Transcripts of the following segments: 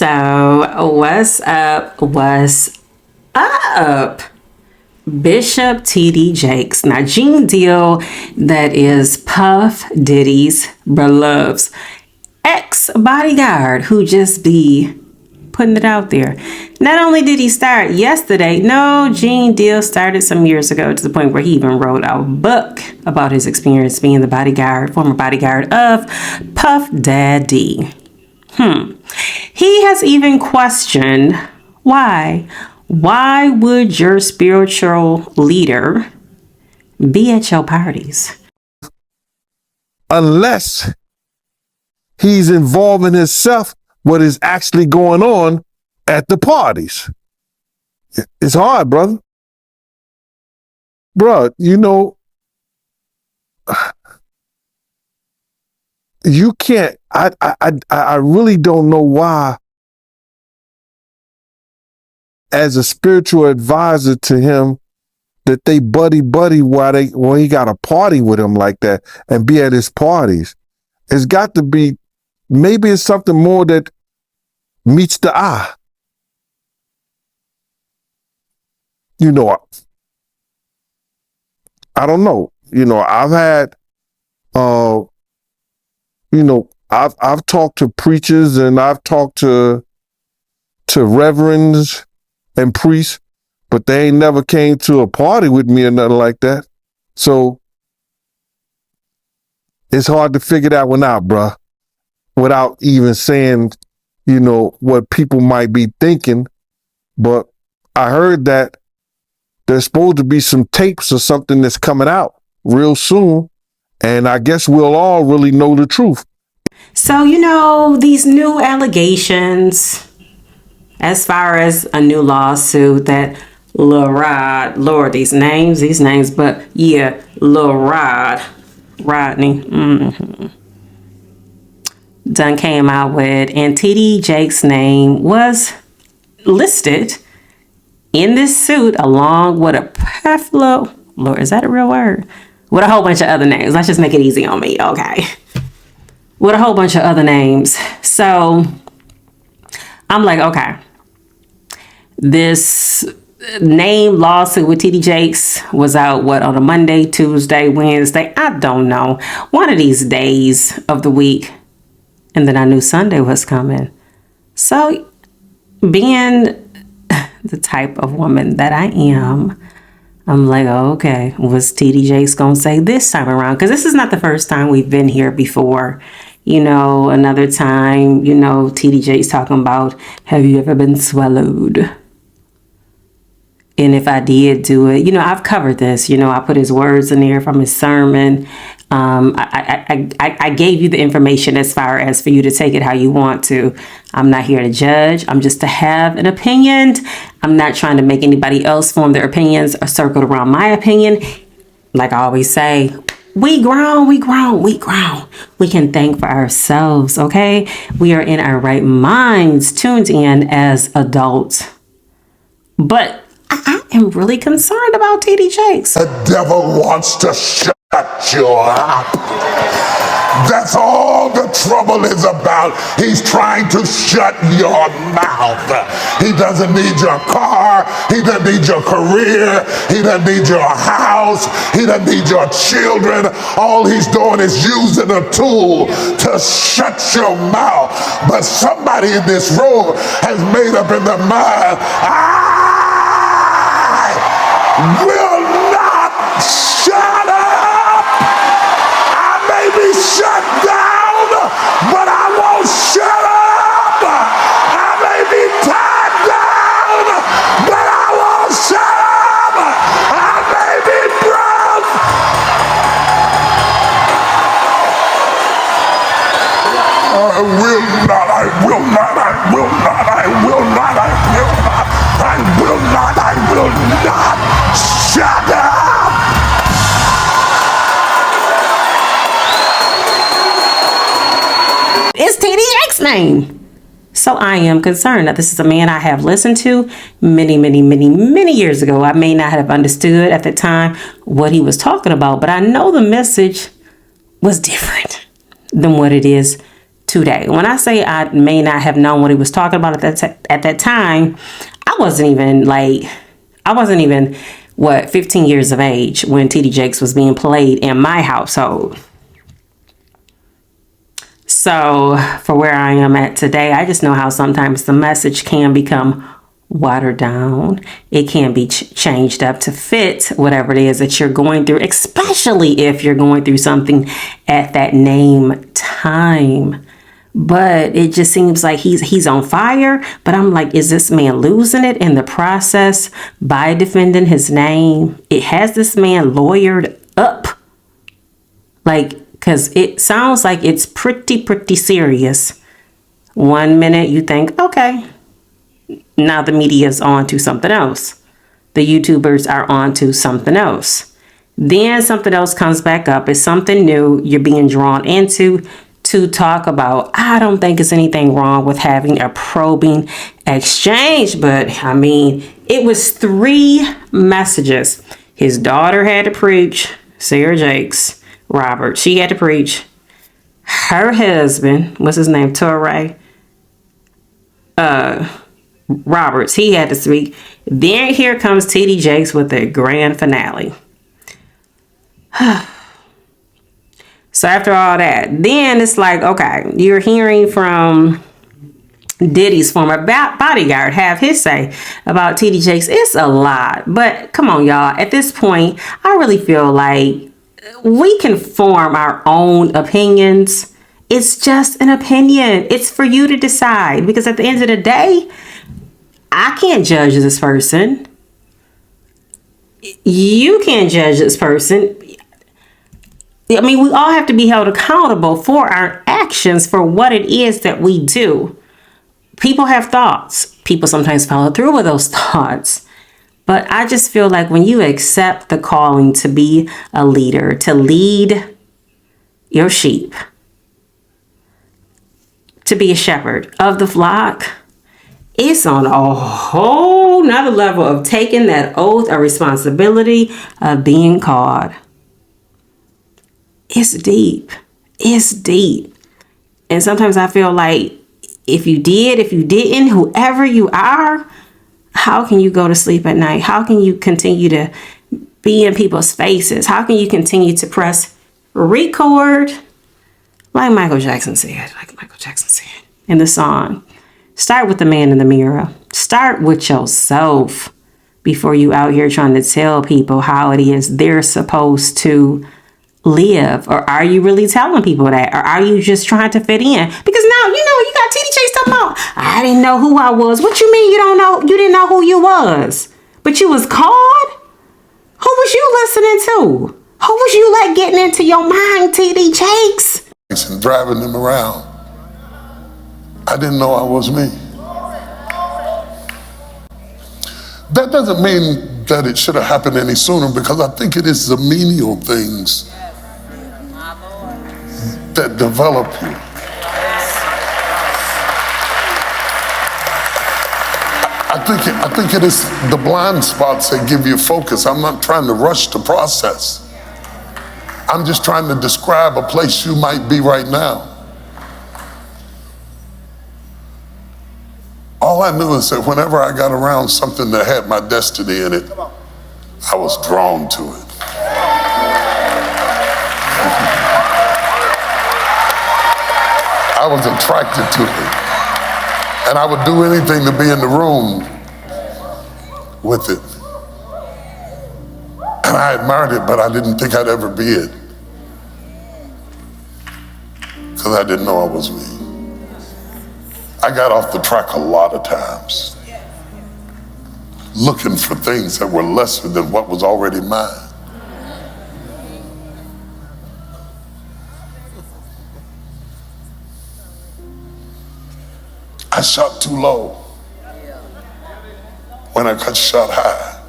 So, what's up? What's up? Bishop T.D. Jakes. Now, Gene Deal, that is Puff Diddy's beloved's ex-bodyguard who just be putting it out there. Not only did he start yesterday, no, Gene Deal started some years ago to the point where he even wrote a book about his experience being the bodyguard, former bodyguard of Puff Daddy. He has even questioned why would your spiritual leader be at your parties? Unless he's involving himself what is actually going on at the parties. It's hard, brother. Bruh, you know, you can't, I really don't know why, as a spiritual advisor to him, that they buddy when he got a party with him like that and be at his parties. It's got to be, maybe it's something more that meets the eye. You know, I don't know. You know, I've had, I've talked to preachers and I've talked to reverends and priests, but they ain't never came to a party with me or nothing like that. So it's hard to figure that one out, bruh, without even saying, you know, what people might be thinking. But I heard that there's supposed to be some tapes or something that's coming out real soon. And I guess we'll all really know the truth. So, you know, these new allegations, as far as a new lawsuit that Lord, these names, but yeah, Rodney, done came out with, and T.D. Jake's name was listed in this suit along with a plethora, Lord, is that a real word? With a whole bunch of other names. Let's just make it easy on me, okay? With a whole bunch of other names. So I'm like, okay, this name lawsuit with T.D. Jakes was out, on a Monday, Tuesday, Wednesday? I don't know. One of these days of the week. And then I knew Sunday was coming. So being the type of woman that I am, I'm like, oh, okay, what's T.D. Jakes gonna say this time around? Because this is not the first time we've been here before. You know, another time, you know, T.D. Jakes talking about, have you ever been swallowed? And if I did do it, you know, I've covered this. You know, I put his words in there from his sermon. I gave you the information as far as for you to take it how you want to. I'm not here to judge. I'm just to have an opinion. I'm not trying to make anybody else form their opinions or circle around my opinion. Like I always say, we grown. We can think for ourselves, okay? We are in our right minds, tuned in as adults. But I am really concerned about T.D. Jakes. The devil wants to shut you up. That's all the trouble is about. He's trying to shut your mouth. He doesn't need your car. He doesn't need your career. He doesn't need your house. He doesn't need your children. All he's doing is using a tool to shut your mouth. But somebody in this room has made up in their mind, I will not shut up. I may be shut down, but I won't shut up. I may be tied down, but I won't shut up. I may be broke. I will not, I will not, I will not, I will not, I will not, I will not, I will not. Shut up! It's T.D. Jakes' name. So I am concerned. Now, this is a man I have listened to many years ago. I may not have understood at the time what he was talking about, but I know the message was different than what it is today. When I say I may not have known what he was talking about at that time, I wasn't even 15 years of age when TD Jakes was being played in my household. So for where I am at today, I just know how sometimes the message can become watered down. It can be changed up to fit whatever it is that you're going through, especially if you're going through something at that name time. But it just seems like he's on fire. But I'm like, is this man losing it in the process by defending his name? It has this man lawyered up. Like, because it sounds like it's pretty serious. 1 minute you think, okay, now the media's on to something else. The YouTubers are on to something else. Then something else comes back up. It's something new you're being drawn into to talk about. I don't think it's anything wrong with having a probing exchange, but I mean, it was 3 messages. His daughter had to preach, Sarah Jakes Robert. She had to preach. Her husband, what's his name? Torrey Roberts, he had to speak. Then here comes TD Jakes with the grand finale. So after all that, then it's like, okay, you're hearing from Diddy's former bodyguard have his say about TD Jakes. It's a lot, but come on, y'all. At this point, I really feel like we can form our own opinions. It's just an opinion. It's for you to decide, because at the end of the day, I can't judge this person. You can't judge this person. I mean, we all have to be held accountable for our actions, for what it is that we do. People have thoughts. People sometimes follow through with those thoughts. But I just feel like when you accept the calling to be a leader, to lead your sheep, to be a shepherd of the flock, it's on a whole nother level of taking that oath of responsibility of being called. It's deep. It's deep. And sometimes I feel like if you didn't, whoever you are, how can you go to sleep at night? How can you continue to be in people's faces? How can you continue to press record? Like Michael Jackson said in the song, start with the man in the mirror. Start with yourself before you out here trying to tell people how it is they're supposed to live. Or are you really telling people that? Or are you just trying to fit in? Because now, you got TD Jakes talking about, I didn't know who I was. What you mean you don't know? You didn't know who you was, but you was called? Who was you listening to? Who was you like getting into your mind, TD Jakes? And driving them around. I didn't know I was me. That doesn't mean that it should have happened any sooner, because I think it is the menial things that develop you. I think it is the blind spots that give you focus. I'm not trying to rush the process. I'm just trying to describe a place you might be right now. All I knew is that whenever I got around something that had my destiny in it, I was drawn to it. I was attracted to it. And I would do anything to be in the room with it. And I admired it, but I didn't think I'd ever be it. Because I didn't know I was me. I got off the track a lot of times, looking for things that were lesser than what was already mine. I shot too low when I got shot high.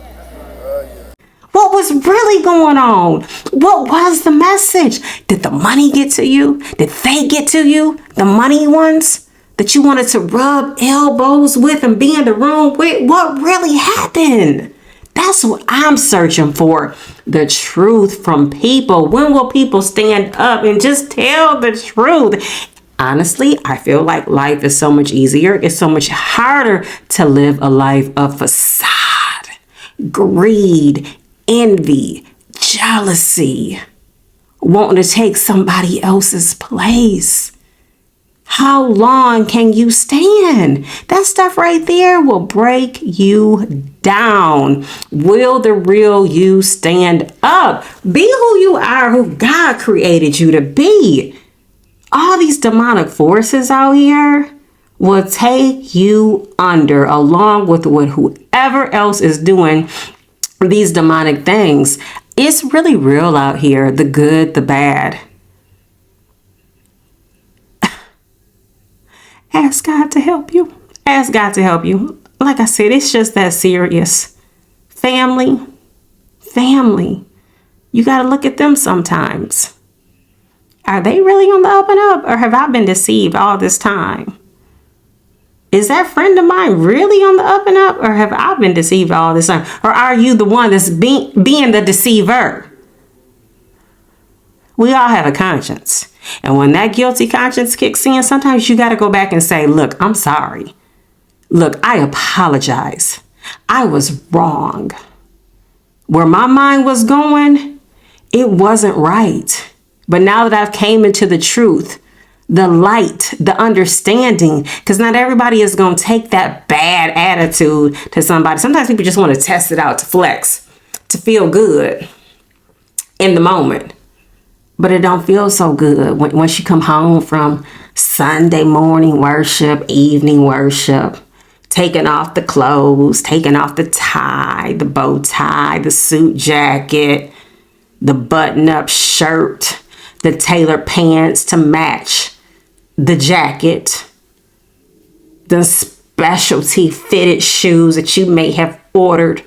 What was really going on? What was the message? Did the money get to you? Did they get to you? The money ones that you wanted to rub elbows with and be in the room with? What really happened? That's what I'm searching for. The truth from people. When will people stand up and just tell the truth? Honestly, I feel like life is so much easier. It's so much harder to live a life of facade, greed, envy, jealousy, wanting to take somebody else's place. How long can you stand? That stuff right there will break you down. Will the real you stand up? Be who you are, who God created you to be. All these demonic forces out here will take you under, along with what whoever else is doing these demonic things. It's really real out here, the good, the bad. Ask God to help you. Ask God to help you. Like I said, it's just that serious. Family. You got to look at them sometimes. Are they really on the up and up, or have I been deceived all this time? Is that friend of mine really on the up and up, or have I been deceived all this time? Or are you the one that's being the deceiver? We all have a conscience. And when that guilty conscience kicks in, sometimes you got to go back and say, look, I'm sorry. Look, I apologize. I was wrong. Where my mind was going, it wasn't right. But now that I've came into the truth, the light, the understanding, because not everybody is going to take that bad attitude to somebody. Sometimes people just want to test it out, to flex, to feel good in the moment. But it don't feel so good once you come home from Sunday morning worship, evening worship, taking off the clothes, taking off the tie, the bow tie, the suit jacket, the button-up shirt, the tailored pants to match the jacket, the specialty fitted shoes that you may have ordered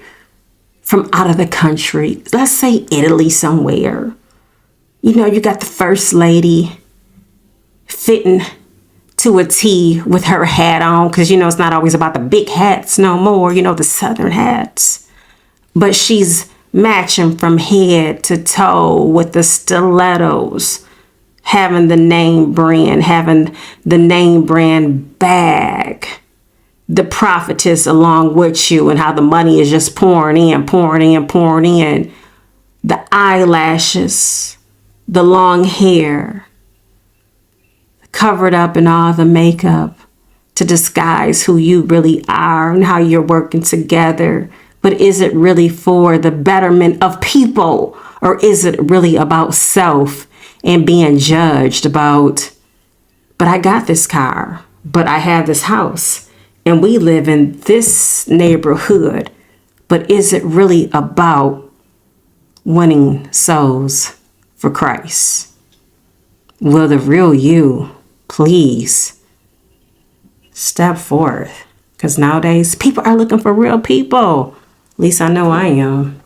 from out of the country. Let's say Italy somewhere. You know, you got the first lady fitting to a T with her hat on, because, you know, it's not always about the big hats no more, you know, the southern hats. But she's matching from head to toe with the stilettos, having the name brand bag, the prophetess along with you, and how the money is just pouring in, the eyelashes, the long hair, covered up in all the makeup to disguise who you really are and how you're working together. But is it really for the betterment of people, or is it really about self and being judged about, but I got this car, but I have this house, and we live in this neighborhood, but is it really about winning souls for Christ? Will the real you please step forth? Because nowadays people are looking for real people. At least I know I am.